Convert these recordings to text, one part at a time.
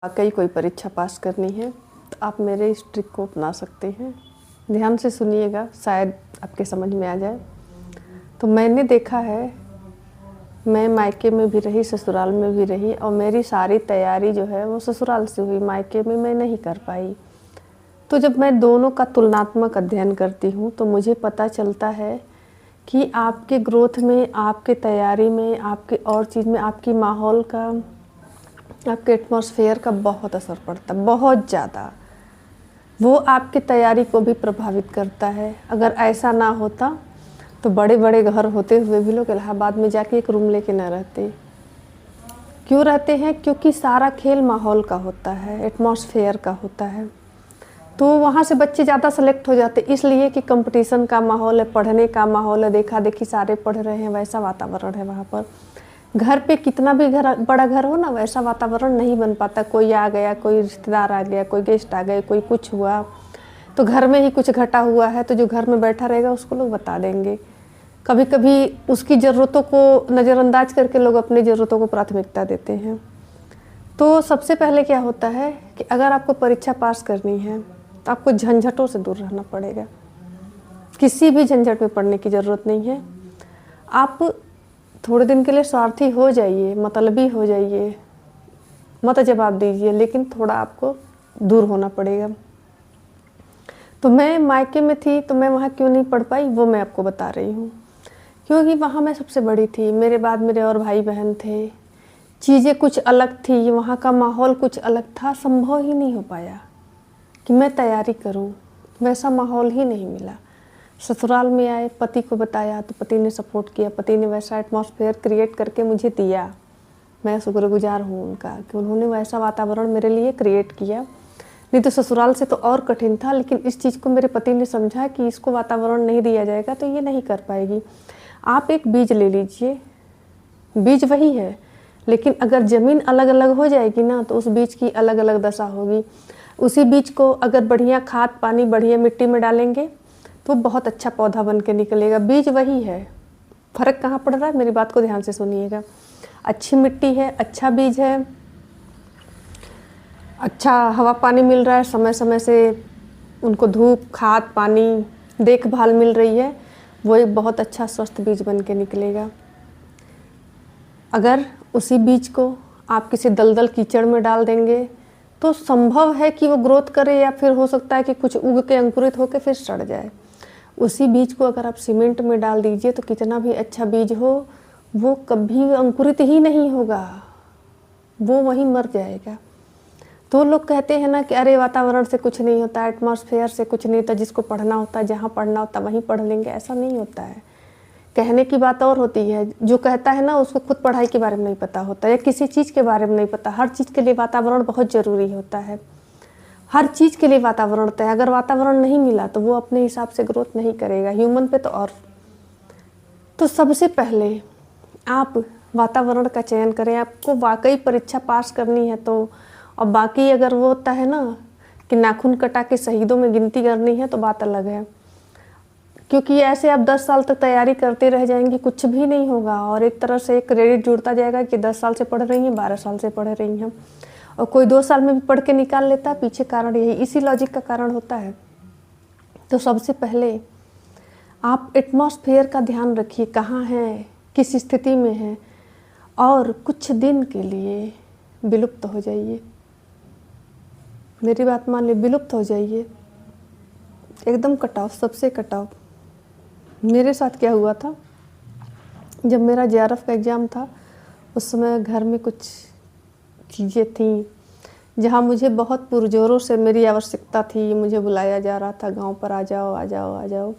वाकई कोई परीक्षा पास करनी है तो आप मेरे इस ट्रिक को अपना सकते हैं। ध्यान से सुनिएगा, शायद आपके समझ में आ जाए। तो मैंने देखा है, मैं मायके में भी रही, ससुराल में भी रही, और मेरी सारी तैयारी जो है वो ससुराल से हुई, मायके में मैं नहीं कर पाई। तो जब मैं दोनों का तुलनात्मक अध्ययन करती हूँ तो मुझे पता चलता है कि आपके ग्रोथ में, आपके तैयारी में, आपके और चीज़ में, आपकी माहौल का, आपके एटमॉस्फेयर का बहुत असर पड़ता है, बहुत ज़्यादा। वो आपकी तैयारी को भी प्रभावित करता है। अगर ऐसा ना होता तो बड़े बड़े घर होते हुए भी लोग इलाहाबाद में जाके एक रूम लेके ना रहते। क्यों रहते हैं? क्योंकि सारा खेल माहौल का होता है, एटमॉस्फेयर का होता है। तो वहाँ से बच्चे ज़्यादा सेलेक्ट हो जाते, इसलिए कि कंपटीशन का माहौल है, पढ़ने का माहौल है, देखा देखी सारे पढ़ रहे हैं, वैसा वातावरण है वहाँ पर। घर पे कितना भी बड़ा घर हो ना, वैसा वातावरण नहीं बन पाता। कोई आ गया, कोई रिश्तेदार आ गया, कोई गेस्ट आ गए, कोई कुछ हुआ, तो घर में ही कुछ घटा हुआ है तो जो घर में बैठा रहेगा उसको लोग बता देंगे। कभी कभी उसकी ज़रूरतों को नज़रअंदाज करके लोग अपनी ज़रूरतों को प्राथमिकता देते हैं। तो सबसे पहले क्या होता है कि अगर आपको परीक्षा पास करनी है तो आपको झंझटों से दूर रहना पड़ेगा। किसी भी झंझट में पड़ने की ज़रूरत नहीं है। आप थोड़े दिन के लिए स्वार्थी हो जाइए, मतलबी हो जाइए, मत जवाब दीजिए, लेकिन थोड़ा आपको दूर होना पड़ेगा। तो मैं मायके में थी तो मैं वहाँ क्यों नहीं पढ़ पाई वो मैं आपको बता रही हूँ। क्योंकि वहाँ मैं सबसे बड़ी थी, मेरे बाद मेरे और भाई बहन थे, चीज़ें कुछ अलग थी, वहाँ का माहौल कुछ अलग था। संभव ही नहीं हो पाया कि मैं तैयारी करूँ, वैसा माहौल ही नहीं मिला। ससुराल में आए, पति को बताया तो पति ने सपोर्ट किया, पति ने वैसा एटमॉस्फेयर क्रिएट करके मुझे दिया। मैं शुक्रगुजार हूँ उनका कि उन्होंने वैसा वातावरण मेरे लिए क्रिएट किया। नहीं तो ससुराल से तो और कठिन था, लेकिन इस चीज़ को मेरे पति ने समझा कि इसको वातावरण नहीं दिया जाएगा तो ये नहीं कर पाएगी। आप एक बीज ले लीजिए, बीज वही है, लेकिन अगर ज़मीन अलग अलग हो जाएगी ना तो उस बीज की अलग अलग दशा होगी। उसी बीज को अगर बढ़िया खाद पानी, बढ़िया मिट्टी में डालेंगे तो बहुत अच्छा पौधा बन के निकलेगा। बीज वही है, फ़र्क कहाँ पड़ रहा है? मेरी बात को ध्यान से सुनिएगा। अच्छी मिट्टी है, अच्छा बीज है, अच्छा हवा पानी मिल रहा है, समय समय से उनको धूप, खाद पानी, देखभाल मिल रही है, वो एक बहुत अच्छा स्वस्थ बीज बन के निकलेगा। अगर उसी बीज को आप किसी दलदल कीचड़ में डाल देंगे तो संभव है कि वो ग्रोथ करे, या फिर हो सकता है कि कुछ उग के अंकुरित होकर फिर सड़ जाए। उसी बीज को अगर आप सीमेंट में डाल दीजिए तो कितना भी अच्छा बीज हो, वो कभी अंकुरित ही नहीं होगा, वो वहीं मर जाएगा। तो लोग कहते हैं ना कि अरे वातावरण से कुछ नहीं होता, एटमॉस्फेयर से कुछ नहीं होता, जिसको पढ़ना होता है, जहाँ पढ़ना होता है वहीं पढ़ लेंगे। ऐसा नहीं होता है। कहने की बात और होती है, जो कहता है ना उसको खुद पढ़ाई के बारे में नहीं पता होता, या किसी चीज़ के बारे में नहीं पता। हर चीज़ के लिए वातावरण बहुत ज़रूरी होता है, हर चीज़ के लिए वातावरण होता है। अगर वातावरण नहीं मिला तो वो अपने हिसाब से ग्रोथ नहीं करेगा, ह्यूमन पे तो और। तो सबसे पहले आप वातावरण का चयन करें। आपको वाकई परीक्षा पास करनी है तो, और बाकी अगर वो होता है ना कि नाखून कटा के शहीदों में गिनती करनी है तो बात अलग है। क्योंकि ऐसे आप 10 साल तक तैयारी करते रह जाएंगे, कुछ भी नहीं होगा, और एक तरह से क्रेडिट जुड़ता जाएगा कि 10 साल से पढ़ रही हैं, 12 साल से पढ़ रही हैं, और कोई 2 साल में भी पढ़ के निकाल लेता है। पीछे कारण यही, इसी लॉजिक का कारण होता है। तो सबसे पहले आप एटमॉस्फेयर का ध्यान रखिए, कहाँ हैं, किस स्थिति में हैं, और कुछ दिन के लिए विलुप्त हो जाइए। मेरी बात मान ली, विलुप्त हो जाइए, एकदम कट ऑफ, सबसे कट ऑफ। मेरे साथ क्या हुआ था, जब मेरा जेआरएफ का एग्ज़ाम था उस समय घर में कुछ चीज़ें थी जहाँ मुझे बहुत पुरजोरों से मेरी आवश्यकता थी, मुझे बुलाया जा रहा था गांव पर, आ जाओ आ जाओ आ जाओ,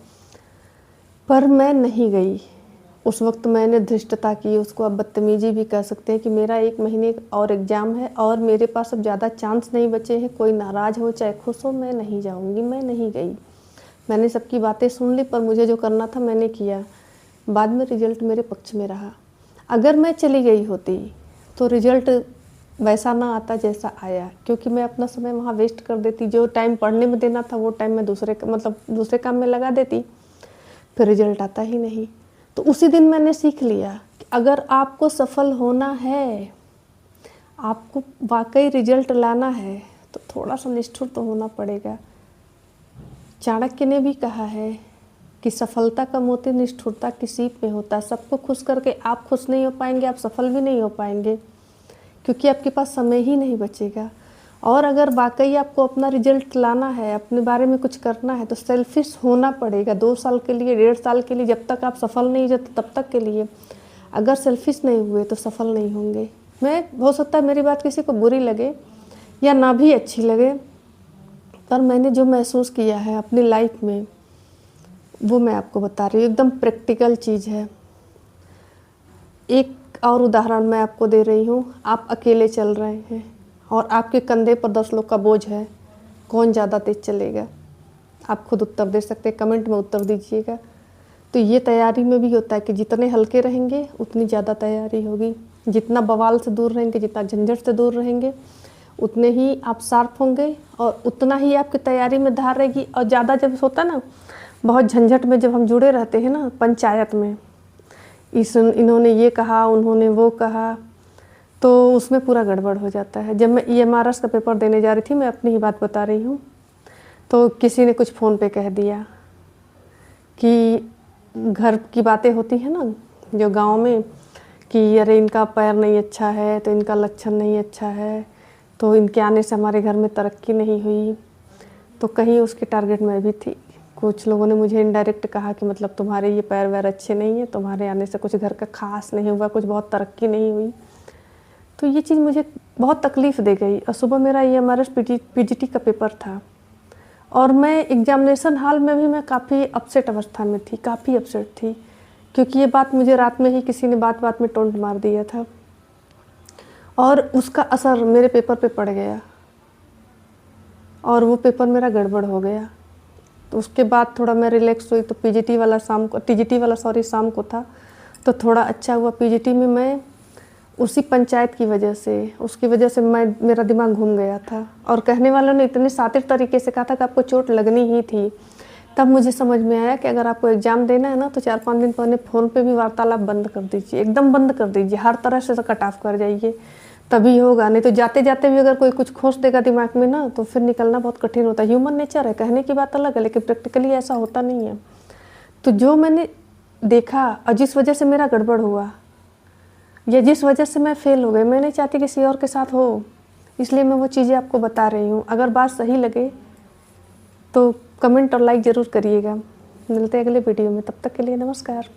पर मैं नहीं गई। उस वक्त मैंने धृष्टता की, उसको आप बदतमीजी भी कह सकते हैं, कि मेरा 1 महीने और एग्ज़ाम है और मेरे पास अब ज़्यादा चांस नहीं बचे हैं, कोई नाराज़ हो चाहे खुश हो, मैं नहीं जाऊँगी। मैं नहीं गई। मैंने सबकी बातें सुन ली, पर मुझे जो करना था मैंने किया। बाद में रिजल्ट मेरे पक्ष में रहा। अगर मैं चली गई होती तो रिजल्ट वैसा ना आता जैसा आया, क्योंकि मैं अपना समय वहाँ वेस्ट कर देती। जो टाइम पढ़ने में देना था वो टाइम मैं दूसरे काम में लगा देती, फिर रिजल्ट आता ही नहीं। तो उसी दिन मैंने सीख लिया कि अगर आपको सफल होना है, आपको वाकई रिजल्ट लाना है तो थोड़ा सा निष्ठुर तो होना पड़ेगा। चाणक्य ने भी कहा है कि सफलता का मोती निष्ठुरता की सीप में होता है। सबको खुश करके आप खुश नहीं हो पाएंगे, आप सफल भी नहीं हो पाएंगे, क्योंकि आपके पास समय ही नहीं बचेगा। और अगर वाकई आपको अपना रिजल्ट लाना है, अपने बारे में कुछ करना है, तो सेल्फिश होना पड़ेगा 2 साल के लिए, 1.5 साल के लिए, जब तक आप सफल नहीं हो जाते तब तक के लिए। अगर सेल्फिश नहीं हुए तो सफल नहीं होंगे। हो सकता है मेरी बात किसी को बुरी लगे या ना भी अच्छी लगे, पर मैंने जो महसूस किया है अपनी लाइफ में वो मैं आपको बता रही हूँ। एकदम प्रैक्टिकल चीज़ है। एक और उदाहरण मैं आपको दे रही हूँ। आप अकेले चल रहे हैं और आपके कंधे पर 10 लोग का बोझ है, कौन ज़्यादा तेज चलेगा? आप खुद उत्तर दे सकते हैं, कमेंट में उत्तर दीजिएगा। तो ये तैयारी में भी होता है कि जितने हल्के रहेंगे उतनी ज़्यादा तैयारी होगी। जितना बवाल से दूर रहेंगे, जितना झंझट से दूर रहेंगे, उतने ही आप शार्प होंगे और उतना ही आपकी तैयारी में धार रहेगी। और ज़्यादा जब होता ना, बहुत झंझट में जब हम जुड़े रहते हैं ना, पंचायत में, इन्होंने ये कहा, उन्होंने वो कहा, तो उसमें पूरा गड़बड़ हो जाता है। जब मैं EMRS का पेपर देने जा रही थी, मैं अपनी ही बात बता रही हूँ, तो किसी ने कुछ फ़ोन पे कह दिया कि घर की बातें होती हैं ना जो गांव में, कि अरे इनका पैर नहीं अच्छा है, तो इनका लक्षण नहीं अच्छा है, तो इनके आने से हमारे घर में तरक्की नहीं हुई। तो कहीं उसके टारगेट में भी थी। कुछ लोगों ने मुझे इनडायरेक्ट कहा कि मतलब तुम्हारे ये पैर वैर अच्छे नहीं हैं, तुम्हारे आने से कुछ घर का खास नहीं हुआ, कुछ बहुत तरक्की नहीं हुई। तो ये चीज़ मुझे बहुत तकलीफ़ दे गई। और सुबह मेरा EMRS PGT का पेपर था और मैं एग्जामिनेशन हॉल में भी मैं काफ़ी अपसेट अवस्था में थी, काफ़ी अपसेट थी, क्योंकि ये बात मुझे रात में ही किसी ने बात बात में टोंट मार दिया था और उसका असर मेरे पेपर पे पड़ गया और वो पेपर मेरा गड़बड़ हो गया। तो उसके बाद थोड़ा मैं रिलैक्स हुई। तो TGT वाला शाम को था, तो थोड़ा अच्छा हुआ। PGT में मैं उसी पंचायत की वजह से, उसकी वजह से मेरा दिमाग घूम गया था और कहने वालों ने इतने शातिर तरीके से कहा था कि आपको चोट लगनी ही थी। तब मुझे समझ में आया कि अगर आपको एग्ज़ाम देना है ना, तो 4-5 दिन पहले फ़ोन पे भी वार्तालाप बंद कर दीजिए, एकदम बंद कर दीजिए, हर तरह से कट ऑफ कर जाइए, तभी होगा। नहीं तो जाते जाते भी अगर कोई कुछ खोस देगा दिमाग में ना, तो फिर निकलना बहुत कठिन होता है। ह्यूमन नेचर है, कहने की बात अलग है, लेकिन प्रैक्टिकली ऐसा होता नहीं है। तो जो मैंने देखा और जिस वजह से मेरा गड़बड़ हुआ या जिस वजह से मैं फेल हो गई, मैं नहीं चाहती किसी और के साथ हो, इसलिए मैं वो चीज़ें आपको बता रही हूँ। अगर बात सही लगे तो कमेंट और लाइक ज़रूर करिएगा। मिलते हैं अगले वीडियो में, तब तक के लिए नमस्कार।